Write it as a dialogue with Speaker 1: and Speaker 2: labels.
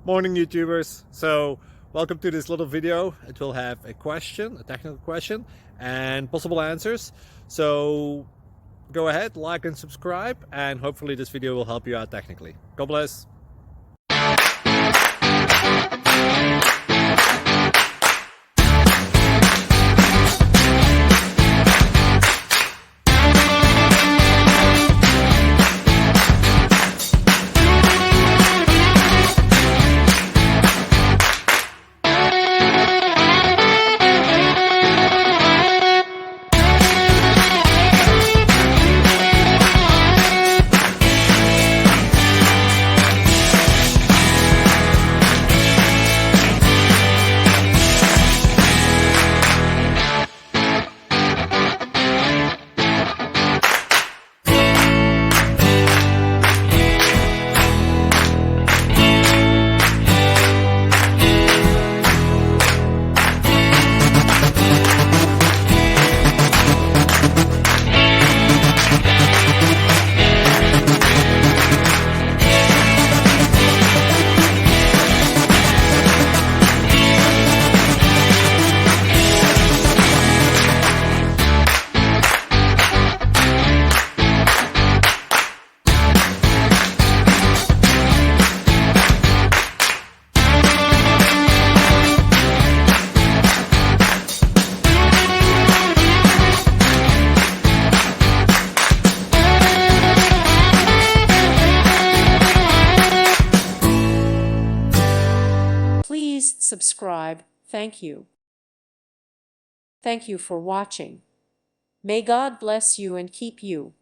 Speaker 1: Morning YouTubers. So welcome to this little video. It will have a question, a technical question, and possible answers. So go ahead, like and subscribe, and hopefully this video will help you out technically. God bless.
Speaker 2: Please subscribe. Thank you. Thank you for watching. May God bless you and keep you.